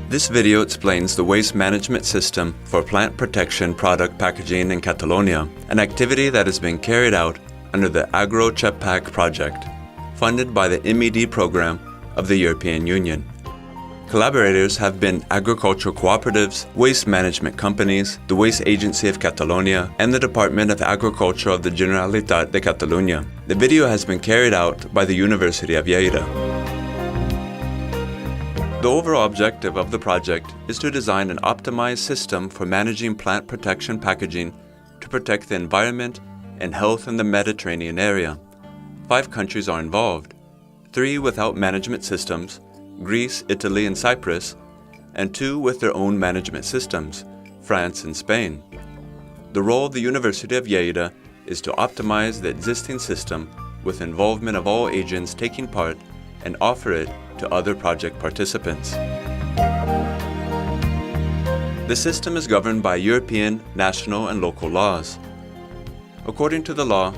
This video explains the waste management system for plant protection product packaging in Catalonia, an activity that has been carried out under the Agrochepack project, funded by the MED program of the European Union. Collaborators have been agricultural cooperatives, waste management companies, the Waste Agency of Catalonia, and the Department of Agriculture of the Generalitat de Catalunya. The video has been carried out by the University of Lleida. The overall objective of the project is to design an optimized system for managing plant protection packaging to protect the environment and health in the Mediterranean area. 5 countries are involved, 3 without management systems, Greece, Italy, and Cyprus, and 2 with their own management systems, France and Spain. The role of the University of Lleida is to optimize the existing system with involvement of all agents taking part and offer it to other project participants. The system is governed by European, national, and local laws. According to the law,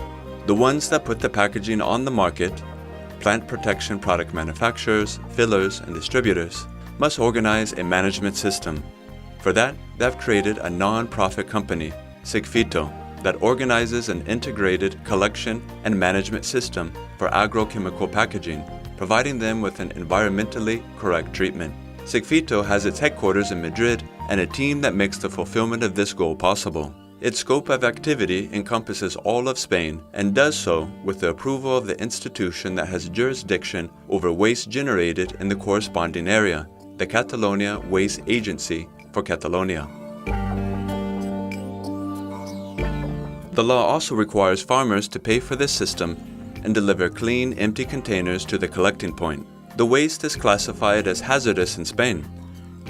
the ones that put the packaging on the market, plant protection product manufacturers, fillers, and distributors, must organize a management system. For that, they have created a non-profit company, Selective, that organizes an integrated collection and management system for agrochemical packaging, providing them with an environmentally correct treatment. Selective has its headquarters in Madrid and a team that makes the fulfillment of this goal possible. Its scope of activity encompasses all of Spain and does so with the approval of the institution that has jurisdiction over waste generated in the corresponding area, the Catalonia Waste Agency for Catalonia. The law also requires farmers to pay for this system and deliver clean, empty containers to the collecting point. The waste is classified as hazardous in Spain,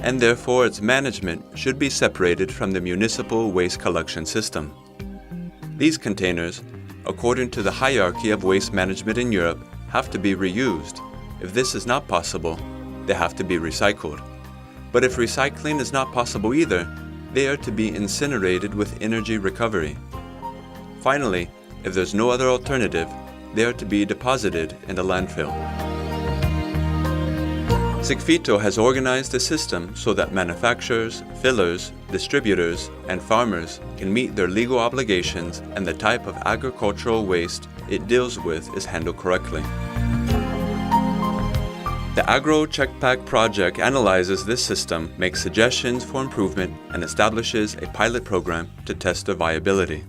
and therefore its management should be separated from the municipal waste collection system. These containers, according to the hierarchy of waste management in Europe, have to be reused. If this is not possible, they have to be recycled. But if recycling is not possible either, they are to be incinerated with energy recovery. Finally, if there's no other alternative, they are to be deposited in a landfill. Selective has organized the system so that manufacturers, fillers, distributors, and farmers can meet their legal obligations and the type of agricultural waste it deals with is handled correctly. The Agrochepack project analyzes this system, makes suggestions for improvement, and establishes a pilot program to test their viability.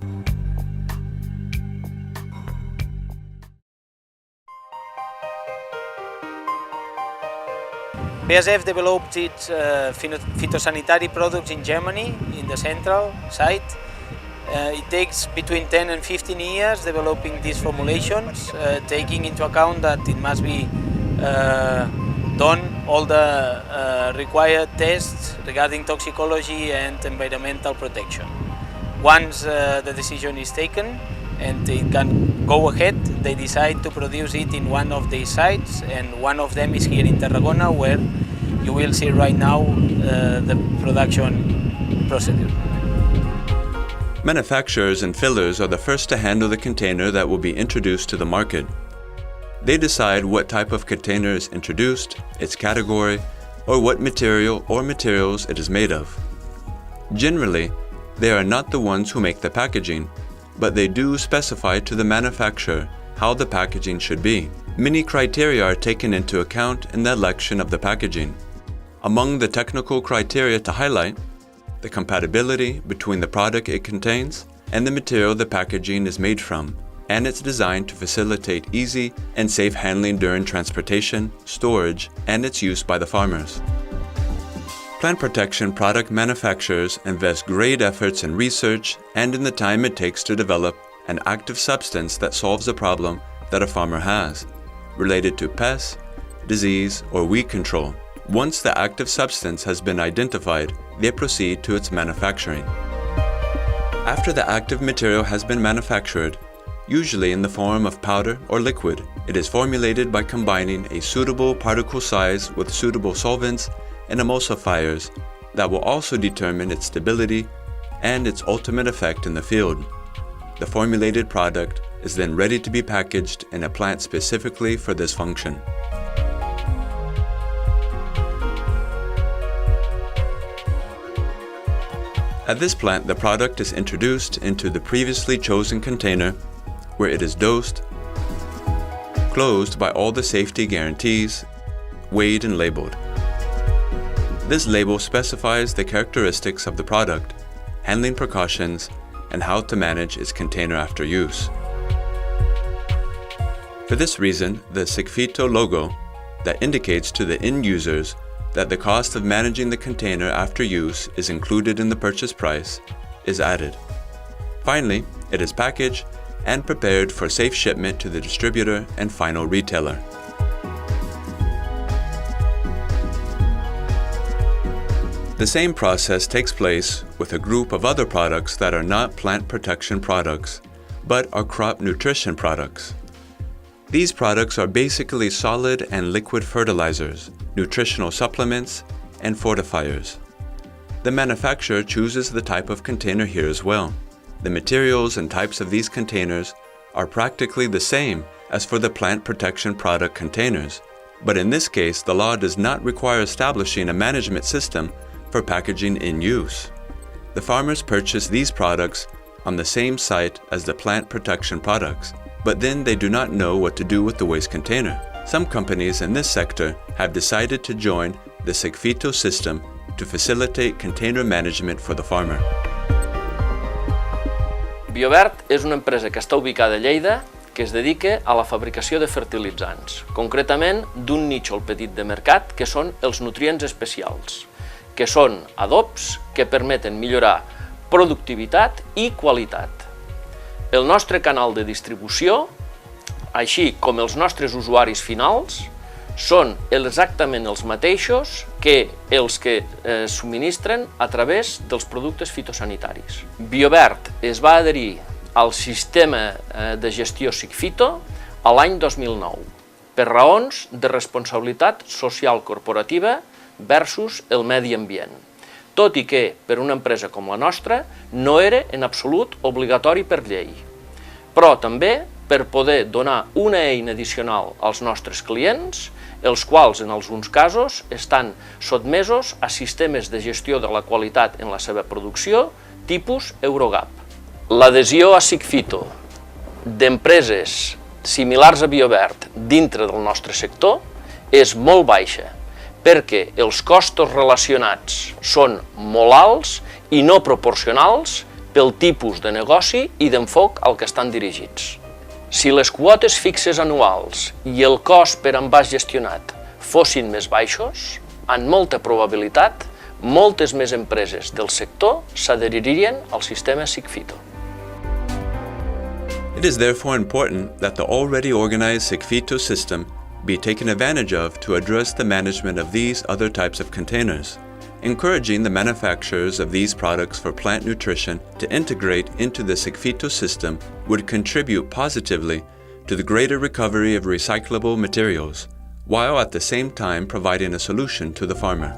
BASF developed its phytosanitary products in Germany, in the central site. It takes between 10 and 15 years developing these formulations, taking into account that it must be done all the required tests regarding toxicology and environmental protection. Once the decision is taken and it can go ahead, they decide to produce it in one of these sites, and one of them is here in Tarragona, where you will see right now the production procedure. Manufacturers and fillers are the first to handle the container that will be introduced to the market. They decide what type of container is introduced, its category, or what material or materials it is made of. Generally, they are not the ones who make the packaging, but they do specify to the manufacturer how the packaging should be. Many criteria are taken into account in the election of the packaging. Among the technical criteria to highlight, the compatibility between the product it contains and the material the packaging is made from, and it's designed to facilitate easy and safe handling during transportation, storage, and its use by the farmers. Plant protection product manufacturers invest great efforts in research and in the time it takes to develop an active substance that solves a problem that a farmer has, related to pests, disease, or weed control. Once the active substance has been identified, they proceed to its manufacturing. After the active material has been manufactured, usually in the form of powder or liquid, it is formulated by combining a suitable particle size with suitable solvents and emulsifiers that will also determine its stability and its ultimate effect in the field. The formulated product is then ready to be packaged in a plant specifically for this function. At this plant, the product is introduced into the previously chosen container, where it is dosed, closed by all the safety guarantees, weighed and labeled. This label specifies the characteristics of the product, handling precautions, and how to manage its container after use. For this reason, the Sigfito logo that indicates to the end users that the cost of managing the container after use is included in the purchase price is added. Finally, it is packaged and prepared for safe shipment to the distributor and final retailer. The same process takes place with a group of other products that are not plant protection products, but are crop nutrition products. These products are basically solid and liquid fertilizers, nutritional supplements, and fortifiers. The manufacturer chooses the type of container here as well. The materials and types of these containers are practically the same as for the plant protection product containers, but in this case, the law does not require establishing a management system for packaging in use. The farmers purchase these products on the same site as the plant protection products, but then they do not know what to do with the waste container. Some companies in this sector have decided to join the Sigfito system to facilitate container management for the farmer. BioVert és una empresa que està ubicada a Lleida que es dedica a la fabricació de fertilitzants, concretament d'un nítxol petit de mercat que són els nutrients especials, que són adobs que permeten millorar productivitat i qualitat. El nostre canal de distribució, així com els nostres usuaris finals, són exactament els mateixos que els que subministren a través dels productes fitosanitaris. BioVert es va adherir al sistema de gestió Sigfito a l'any 2009 per raons de responsabilitat social corporativa versus el medi ambient, tot i que per una empresa com la nostra no era en absolut obligatori per llei, però també per poder donar una eina addicional als nostres clients, els quals en alguns casos estan sotmesos a sistemes de gestió de la qualitat en la seva producció tipus Eurogap. L'adhesió a Sigfito d'empreses similars a BioVert dintre del nostre sector és molt baixa, perquè els costos relacionats són molt alts i no proporcionals pel tipus de negoci i d'enfoc al que estan dirigits. Si les quotes fixes anuals i el cost per envàs gestionat fossin més baixos, amb molta probabilitat, moltes més empreses del sector s'adheririen al sistema Sigfito. It is therefore important that the already organized Sigfito system be taken advantage of to address the management of these other types of containers. Encouraging the manufacturers of these products for plant nutrition to integrate into the Sigfito system would contribute positively to the greater recovery of recyclable materials, while at the same time providing a solution to the farmer.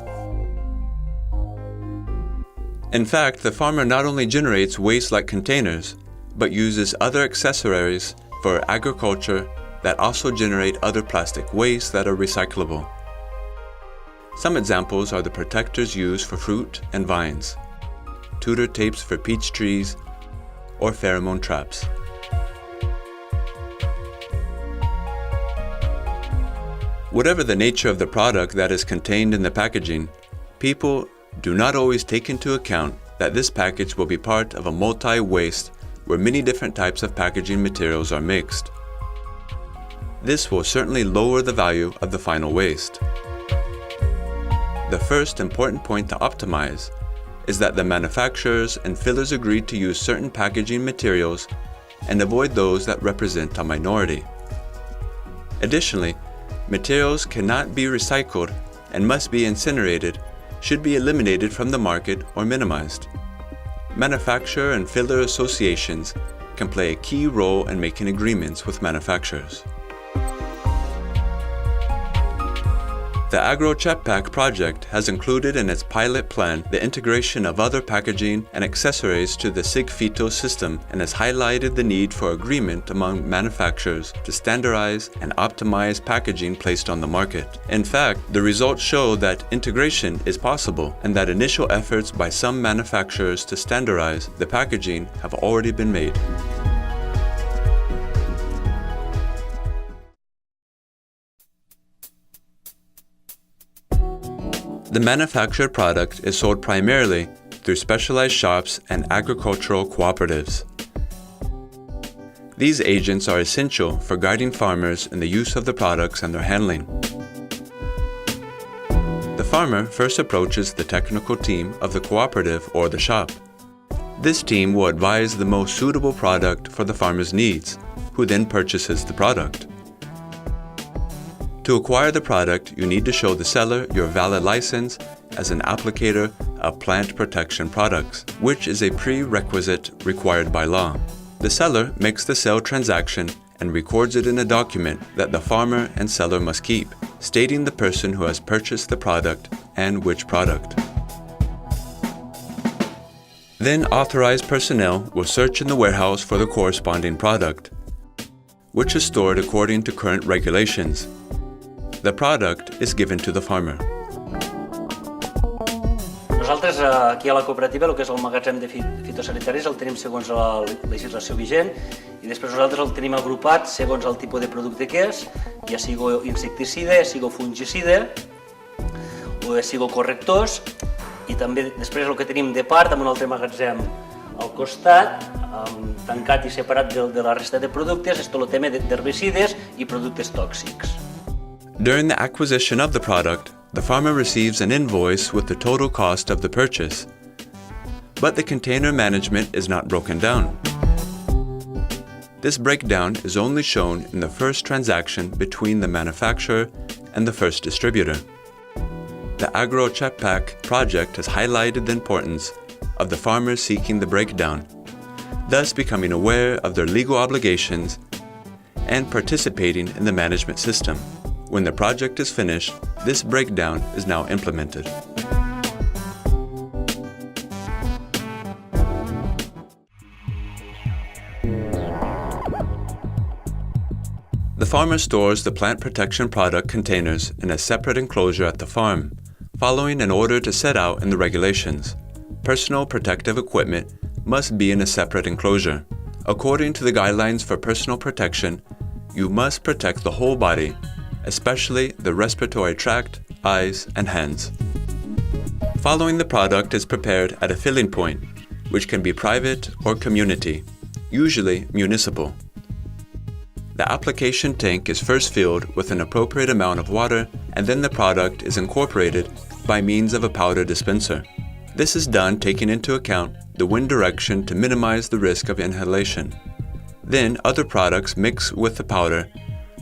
In fact, the farmer not only generates waste-like containers, but uses other accessories for agriculture that also generate other plastic waste that are recyclable. Some examples are the protectors used for fruit and vines, tutor tapes for peach trees, or pheromone traps. Whatever the nature of the product that is contained in the packaging, people do not always take into account that this package will be part of a multi-waste where many different types of packaging materials are mixed. This will certainly lower the value of the final waste. The first important point to optimize is that the manufacturers and fillers agreed to use certain packaging materials and avoid those that represent a minority. Additionally, materials cannot be recycled and must be incinerated, should be eliminated from the market or minimized. Manufacturer and filler associations can play a key role in making agreements with manufacturers. The Agrochepack project has included in its pilot plan the integration of other packaging and accessories to the Sigfito system and has highlighted the need for agreement among manufacturers to standardize and optimize packaging placed on the market. In fact, the results show that integration is possible and that initial efforts by some manufacturers to standardize the packaging have already been made. The manufactured product is sold primarily through specialized shops and agricultural cooperatives. These agents are essential for guiding farmers in the use of the products and their handling. The farmer first approaches the technical team of the cooperative or the shop. This team will advise the most suitable product for the farmer's needs, who then purchases the product. To acquire the product, you need to show the seller your valid license as an applicator of plant protection products, which is a prerequisite required by law. The seller makes the sale transaction and records it in a document that the farmer and seller must keep, stating the person who has purchased the product and which product. Then authorized personnel will search in the warehouse for the corresponding product, which is stored according to current regulations. The product is given to the farmer. Nosaltres aquí a la cooperativa el que és el magatzem de fitosanitaris el tenim segons la legislació vigent i després nosaltres el tenim agrupat segons el tipus de producte que és, ja sigui insecticida, ja sigui fungicida o ja sigui correctors i també després el que tenim de part amb un altre magatzem al costat, tancat i separat de la resta de productes, és tot el tema d'herbicides i productes tòxics. During the acquisition of the product, the farmer receives an invoice with the total cost of the purchase. But the container management is not broken down. This breakdown is only shown in the first transaction between the manufacturer and the first distributor. The Agrochepack project has highlighted the importance of the farmers seeking the breakdown, thus becoming aware of their legal obligations and participating in the management system. When the project is finished, this breakdown is now implemented. The farmer stores the plant protection product containers in a separate enclosure at the farm, following an order to set out in the regulations. Personal protective equipment must be in a separate enclosure. According to the guidelines for personal protection, you must protect the whole body, especially the respiratory tract, eyes, and hands. Following the product is prepared at a filling point, which can be private or community, usually municipal. The application tank is first filled with an appropriate amount of water, and then the product is incorporated by means of a powder dispenser. This is done taking into account the wind direction to minimize the risk of inhalation. Then other products mixed with the powder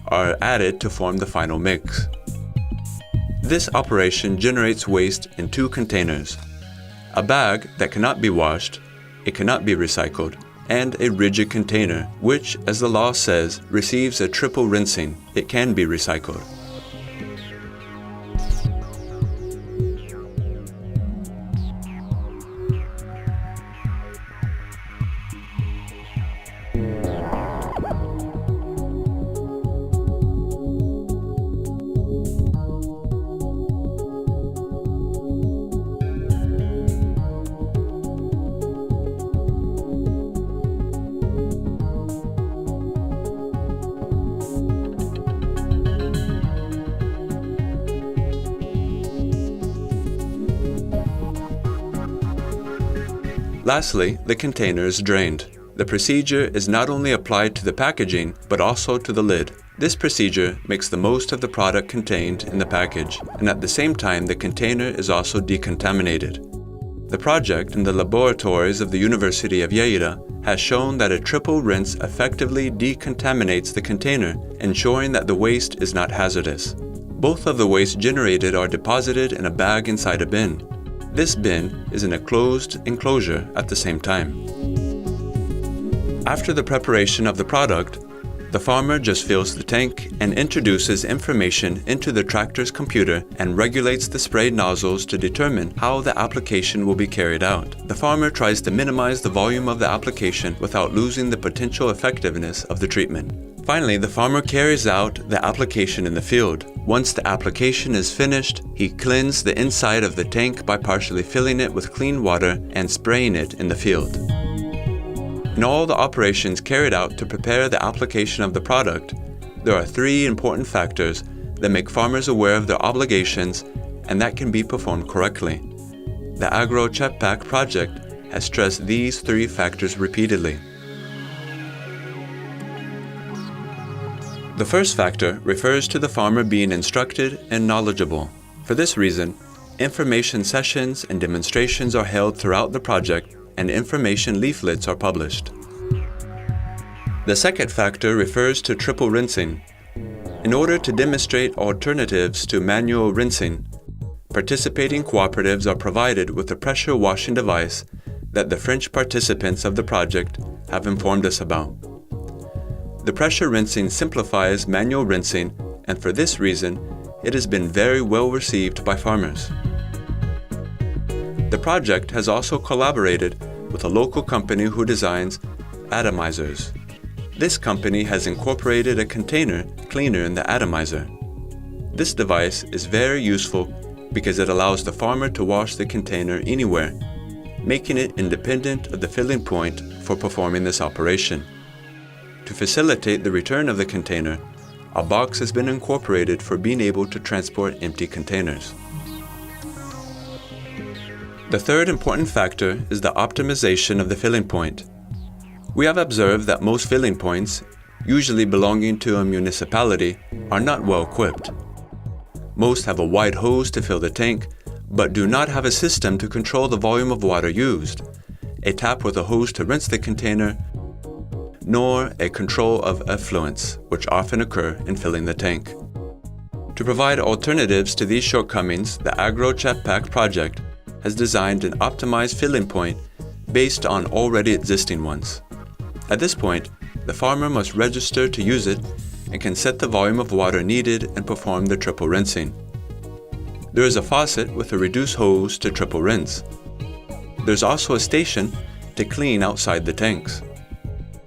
are added to form the final mix. This operation generates waste in two containers: a bag that cannot be washed, it cannot be recycled, and a rigid container, which, as the law says, receives a triple rinsing. It can be recycled. Lastly, the container is drained. The procedure is not only applied to the packaging, but also to the lid. This procedure makes the most of the product contained in the package, and at the same time the container is also decontaminated. The project in the laboratories of the University of Lleida has shown that a triple rinse effectively decontaminates the container, ensuring that the waste is not hazardous. Both of the waste generated are deposited in a bag inside a bin. This bin is in a closed enclosure at the same time. After the preparation of the product, The farmer just fills the tank and introduces information into the tractor's computer and regulates the spray nozzles to determine how the application will be carried out. The farmer tries to minimize the volume of the application without losing the potential effectiveness of the treatment. Finally, the farmer carries out the application in the field. Once the application is finished, he cleans the inside of the tank by partially filling it with clean water and spraying it in the field. In all the operations carried out to prepare the application of the product, there are 3 important factors that make farmers aware of their obligations and that can be performed correctly. The Agrochepack project has stressed these 3 factors repeatedly. The first factor refers to the farmer being instructed and knowledgeable. For this reason, information sessions and demonstrations are held throughout the project and information leaflets are published. The second factor refers to triple rinsing. In order to demonstrate alternatives to manual rinsing, participating cooperatives are provided with a pressure washing device that the French participants of the project have informed us about. The pressure rinsing simplifies manual rinsing, and for this reason, it has been very well received by farmers. The project has also collaborated with a local company who designs atomizers. This company has incorporated a container cleaner in the atomizer. This device is very useful because it allows the farmer to wash the container anywhere, making it independent of the filling point for performing this operation. To facilitate the return of the container, a box has been incorporated for being able to transport empty containers. The third important factor is the optimization of the filling point. We have observed that most filling points, usually belonging to a municipality, are not well equipped. Most have a wide hose to fill the tank, but do not have a system to control the volume of water used, a tap with a hose to rinse the container, nor a control of effluents, which often occur in filling the tank. To provide alternatives to these shortcomings, the Agrochepack project has designed an optimized filling point based on already existing ones. At this point, the farmer must register to use it and can set the volume of water needed and perform the triple rinsing. There is a faucet with a reduced hose to triple rinse. There's also a station to clean outside the tanks.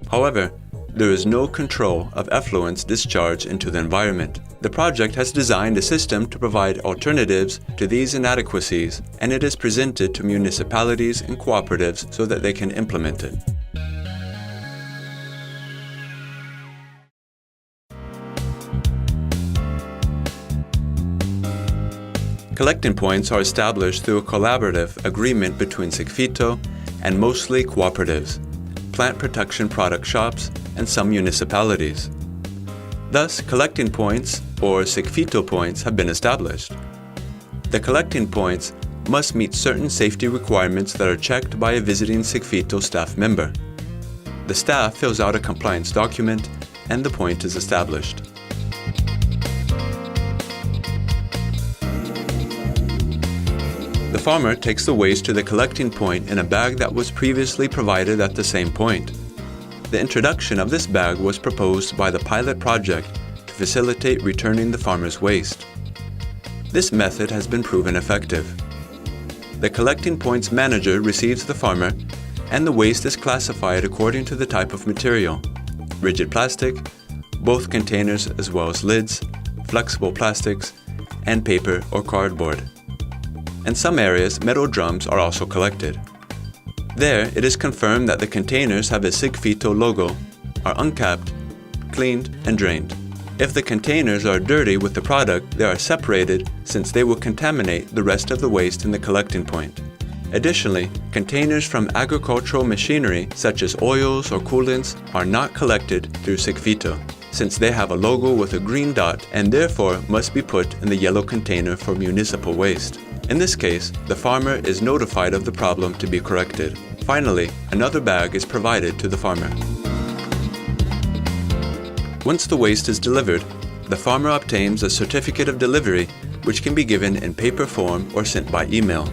However, there is no control of effluents discharged into the environment. The project has designed a system to provide alternatives to these inadequacies, and it is presented to municipalities and cooperatives so that they can implement it. Collecting points are established through a collaborative agreement between Secfito and mostly cooperatives, plant protection product shops, and some municipalities. Thus, collecting points, or Secfito points, have been established. The collecting points must meet certain safety requirements that are checked by a visiting Secfito staff member. The staff fills out a compliance document, and the point is established. The farmer takes the waste to the collecting point in a bag that was previously provided at the same point. The introduction of this bag was proposed by the pilot project to facilitate returning the farmer's waste. This method has been proven effective. The collecting point's manager receives the farmer, and the waste is classified according to the type of material: rigid plastic, both containers as well as lids, flexible plastics, and paper or cardboard. In some areas, metal drums are also collected. There, it is confirmed that the containers have a Secfito logo, are uncapped, cleaned, and drained. If the containers are dirty with the product, they are separated since they will contaminate the rest of the waste in the collecting point. Additionally, containers from agricultural machinery such as oils or coolants are not collected through Secfito, since they have a logo with a green dot and therefore must be put in the yellow container for municipal waste. In this case, the farmer is notified of the problem to be corrected. Finally, another bag is provided to the farmer. Once the waste is delivered, the farmer obtains a certificate of delivery which can be given in paper form or sent by email.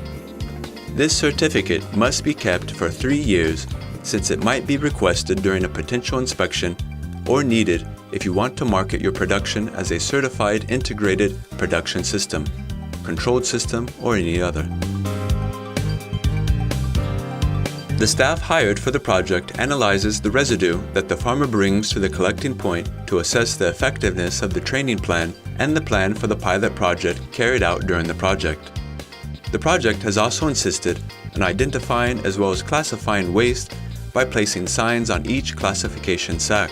This certificate must be kept for 3 years since it might be requested during a potential inspection or needed if you want to market your production as a certified integrated production system, controlled system, or any other. The staff hired for the project analyzes the residue that the farmer brings to the collecting point to assess the effectiveness of the training plan and the plan for the pilot project carried out during the project. The project has also insisted on identifying as well as classifying waste by placing signs on each classification sack.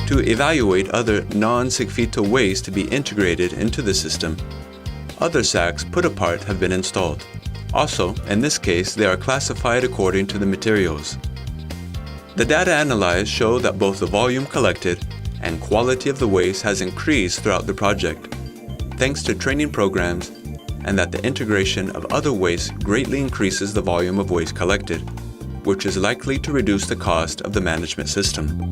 To evaluate other non-Sigfito waste to be integrated into the system, other sacks put apart have been installed. Also, in this case, they are classified according to the materials. The data analyzed show that both the volume collected and quality of the waste has increased throughout the project, thanks to training programs, and that the integration of other waste greatly increases the volume of waste collected, which is likely to reduce the cost of the management system.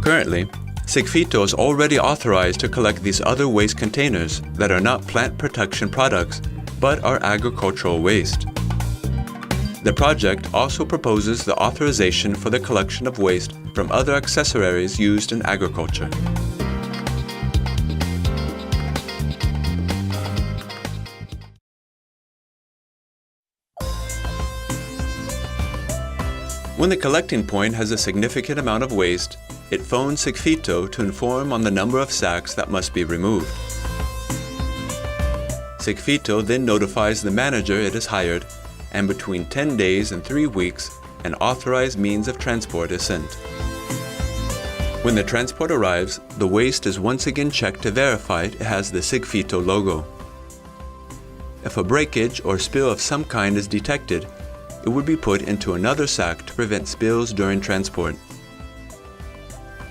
Currently, Sigfito is already authorized to collect these other waste containers that are not plant protection products, but are agricultural waste. The project also proposes the authorization for the collection of waste from other accessories used in agriculture. When the collecting point has a significant amount of waste, it phones Sigfito to inform on the number of sacks that must be removed. Sigfito then notifies the manager it has hired, and between 10 days and 3 weeks, an authorized means of transport is sent. When the transport arrives, the waste is once again checked to verify it has the Sigfito logo. If a breakage or spill of some kind is detected, it would be put into another sack to prevent spills during transport.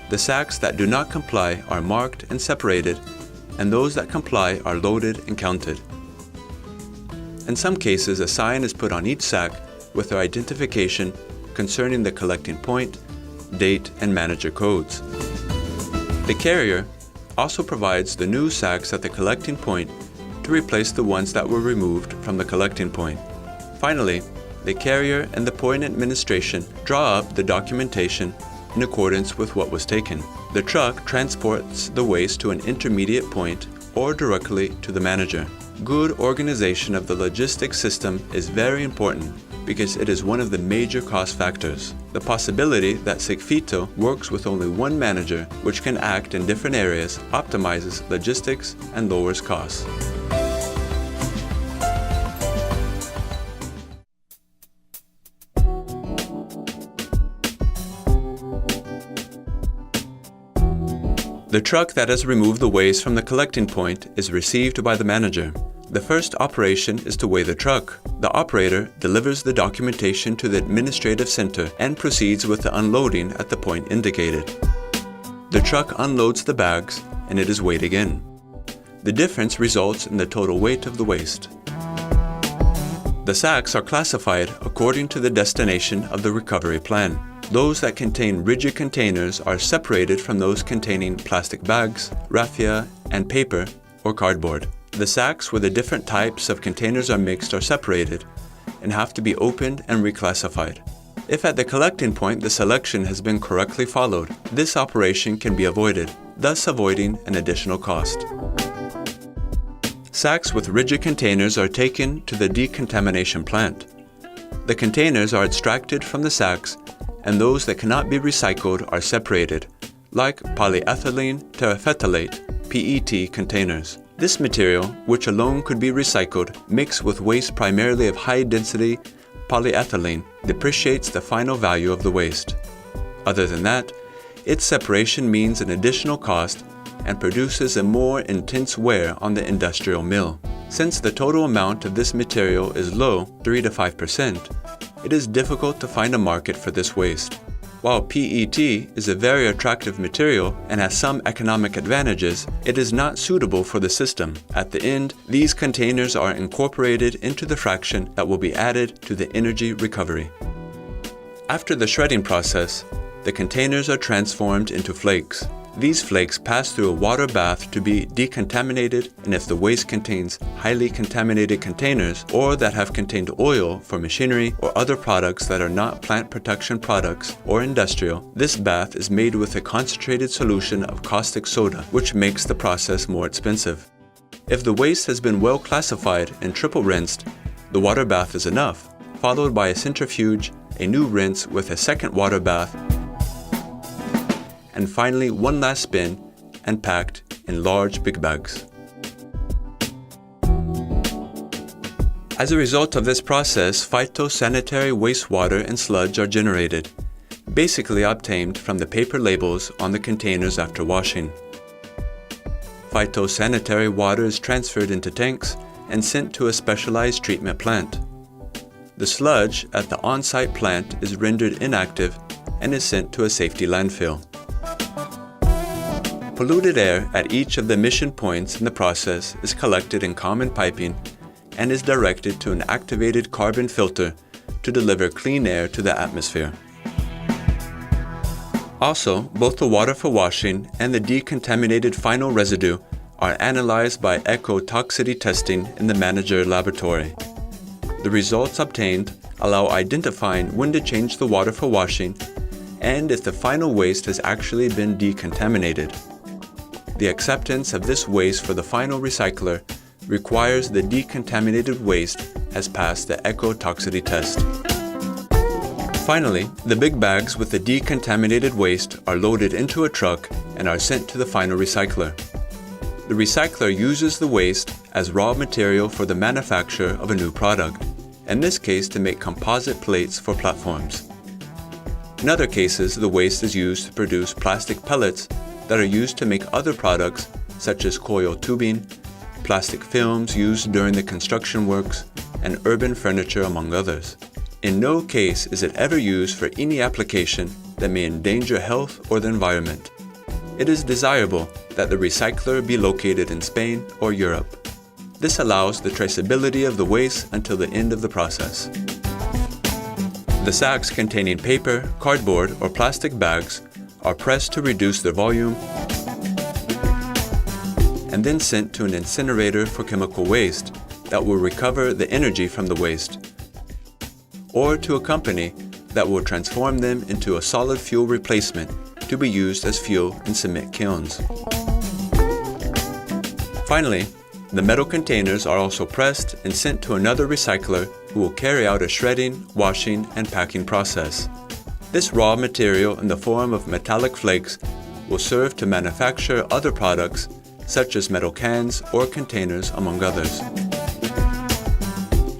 The sacks that do not comply are marked and separated, and those that comply are loaded and counted. In some cases, a sign is put on each sack with their identification concerning the collecting point, date, and manager codes. The carrier also provides the new sacks at the collecting point to replace the ones that were removed from the collecting point. Finally, the carrier and the point administration draw up the documentation in accordance with what was taken. The truck transports the waste to an intermediate point or directly to the manager. Good organization of the logistics system is very important because it is one of the major cost factors. The possibility that Sigfito works with only one manager, which can act in different areas, optimizes logistics and lowers costs. The truck that has removed the waste from the collecting point is received by the manager. The first operation is to weigh the truck. The operator delivers the documentation to the administrative center and proceeds with the unloading at the point indicated. The truck unloads the bags and it is weighed again. The difference results in the total weight of the waste. The sacks are classified according to the destination of the recovery plan. Those that contain rigid containers are separated from those containing plastic bags, raffia, and paper or cardboard. The sacks where the different types of containers are mixed are separated and have to be opened and reclassified. If at the collecting point the selection has been correctly followed, this operation can be avoided, thus avoiding an additional cost. Sacks with rigid containers are taken to the decontamination plant. The containers are extracted from the sacks, and those that cannot be recycled are separated, like polyethylene terephthalate (PET) containers. This material, which alone could be recycled, mixed with waste primarily of high-density polyethylene, depreciates the final value of the waste. Other than that, its separation means an additional cost and produces a more intense wear on the industrial mill. Since the total amount of this material is low, 3 to 5%, it is difficult to find a market for this waste. While PET is a very attractive material and has some economic advantages, it is not suitable for the system. At the end, these containers are incorporated into the fraction that will be added to the energy recovery. After the shredding process, the containers are transformed into flakes. These flakes pass through a water bath to be decontaminated, and if the waste contains highly contaminated containers or that have contained oil for machinery or other products that are not plant protection products or industrial, this bath is made with a concentrated solution of caustic soda, which makes the process more expensive. If the waste has been well classified and triple rinsed, the water bath is enough, followed by a centrifuge, a new rinse with a second water bath, and finally one last spin and packed in large big bags. As a result of this process, phytosanitary wastewater and sludge are generated, basically obtained from the paper labels on the containers after washing. Phytosanitary water is transferred into tanks and sent to a specialized treatment plant. The sludge at the on-site plant is rendered inactive and is sent to a safety landfill. Polluted air at each of the emission points in the process is collected in common piping and is directed to an activated carbon filter to deliver clean air to the atmosphere. Also, both the water for washing and the decontaminated final residue are analyzed by ecotoxicity testing in the manager laboratory. The results obtained allow identifying when to change the water for washing and if the final waste has actually been decontaminated. The acceptance of this waste for the final recycler requires the decontaminated waste has passed the ecotoxicity test. Finally, the big bags with the decontaminated waste are loaded into a truck and are sent to the final recycler. The recycler uses the waste as raw material for the manufacture of a new product, in this case to make composite plates for platforms. In other cases, the waste is used to produce plastic pellets that are used to make other products such as coil tubing, plastic films used during the construction works, and urban furniture among others. In no case is it ever used for any application that may endanger health or the environment. It is desirable that the recycler be located in Spain or Europe. This allows the traceability of the waste until the end of the process. The sacks containing paper, cardboard, or plastic bags are pressed to reduce their volume and then sent to an incinerator for chemical waste that will recover the energy from the waste, or to a company that will transform them into a solid fuel replacement to be used as fuel in cement kilns. Finally, the metal containers are also pressed and sent to another recycler who will carry out a shredding, washing, and packing process. This raw material in the form of metallic flakes will serve to manufacture other products such as metal cans or containers, among others.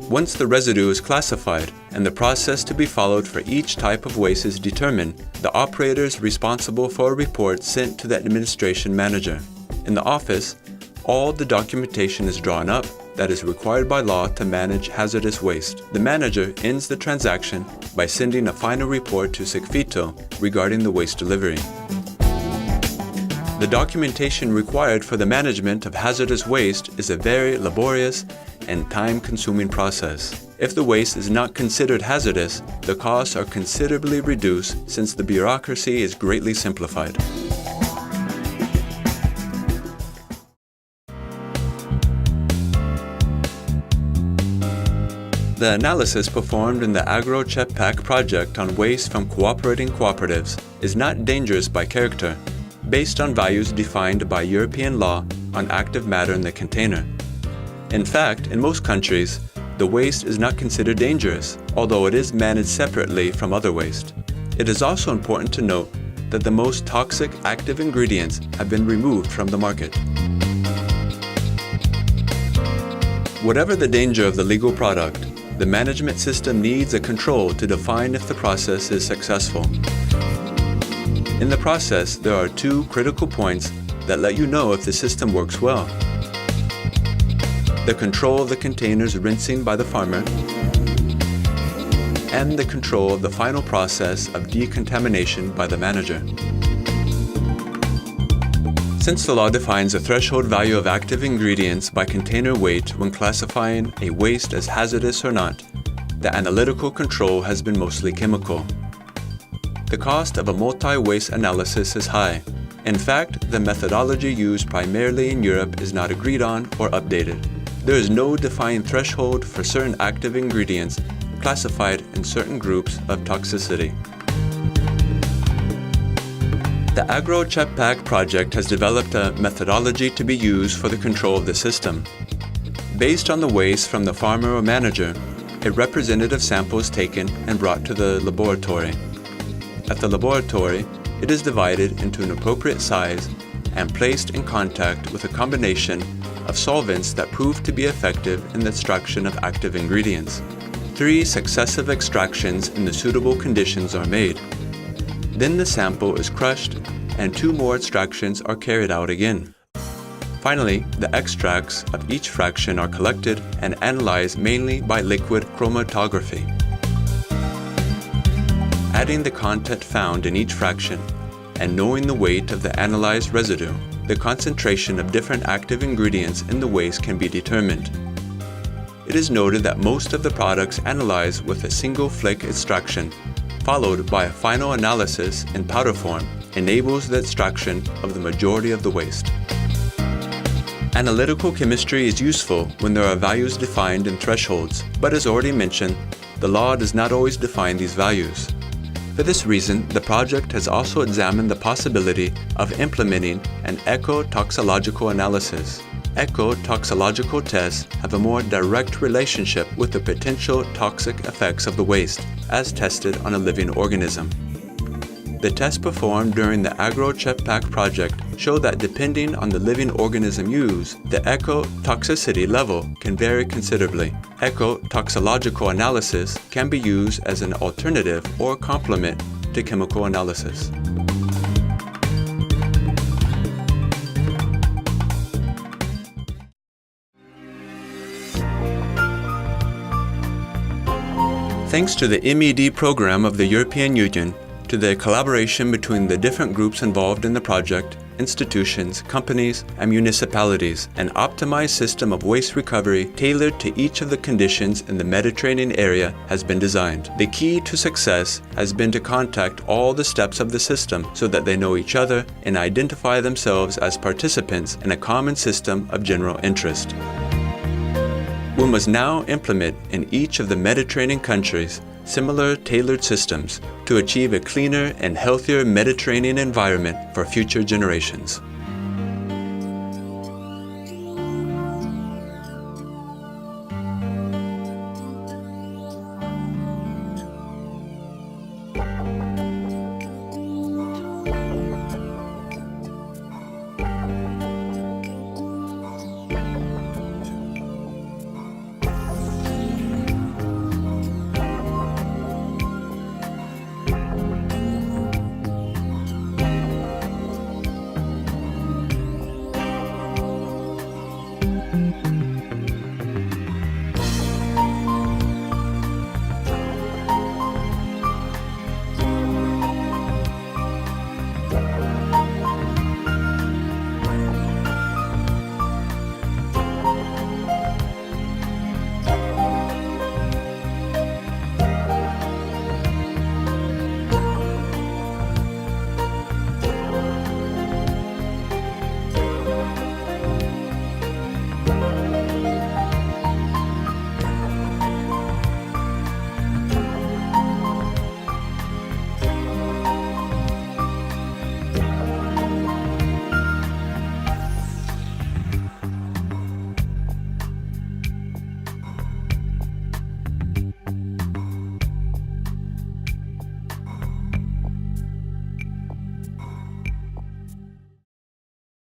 Once the residue is classified and the process to be followed for each type of waste is determined, the operator is responsible for a report sent to the administration manager. In the office, all the documentation is drawn up that is required by law to manage hazardous waste. The manager ends the transaction by sending a final report to Secfito regarding the waste delivery. The documentation required for the management of hazardous waste is a very laborious and time-consuming process. If the waste is not considered hazardous, the costs are considerably reduced since the bureaucracy is greatly simplified. The analysis performed in the Agrochepack project on waste from cooperating cooperatives is not dangerous by character, based on values defined by European law on active matter in the container. In fact, in most countries, the waste is not considered dangerous, although it is managed separately from other waste. It is also important to note that the most toxic active ingredients have been removed from the market. Whatever the danger of the legal product, the management system needs a control to define if the process is successful. In the process, there are two critical points that let you know if the system works well. The control of the containers rinsing by the farmer, and the control of the final process of decontamination by the manager. Since the law defines a threshold value of active ingredients by container weight when classifying a waste as hazardous or not, the analytical control has been mostly chemical. The cost of a multi-waste analysis is high, In fact, the methodology used primarily in Europe is not agreed on or updated. There is no defined threshold for certain active ingredients classified in certain groups of toxicity. The Agrochepack project has developed a methodology to be used for the control of the system. Based on the waste from the farmer or manager, a representative sample is taken and brought to the laboratory. At the laboratory, it is divided into an appropriate size and placed in contact with a combination of solvents that prove to be effective in the extraction of active ingredients. 3 successive extractions in the suitable conditions are made. Then the sample is crushed and 2 more extractions are carried out again. Finally, the extracts of each fraction are collected and analyzed mainly by liquid chromatography. Adding the content found in each fraction and knowing the weight of the analyzed residue, the concentration of different active ingredients in the waste can be determined. It is noted that most of the products analyzed with a single flick extraction, followed by a final analysis in powder form, enables the extraction of the majority of the waste. Analytical chemistry is useful when there are values defined in thresholds, but as already mentioned, the law does not always define these values. For this reason, the project has also examined the possibility of implementing an eco-toxicological analysis. Eco-toxicological tests have a more direct relationship with the potential toxic effects of the waste, as tested on a living organism. The tests performed during the Agrochepack project show that depending on the living organism used, the eco-toxicity level can vary considerably. Eco-toxicological analysis can be used as an alternative or complement to chemical analysis. Thanks to the MED program of the European Union, to the collaboration between the different groups involved in the project, institutions, companies, and municipalities, an optimized system of waste recovery tailored to each of the conditions in the Mediterranean area has been designed. The key to success has been to contact all the steps of the system so that they know each other and identify themselves as participants in a common system of general interest. We must now implement in each of the Mediterranean countries similar tailored systems to achieve a cleaner and healthier Mediterranean environment for future generations.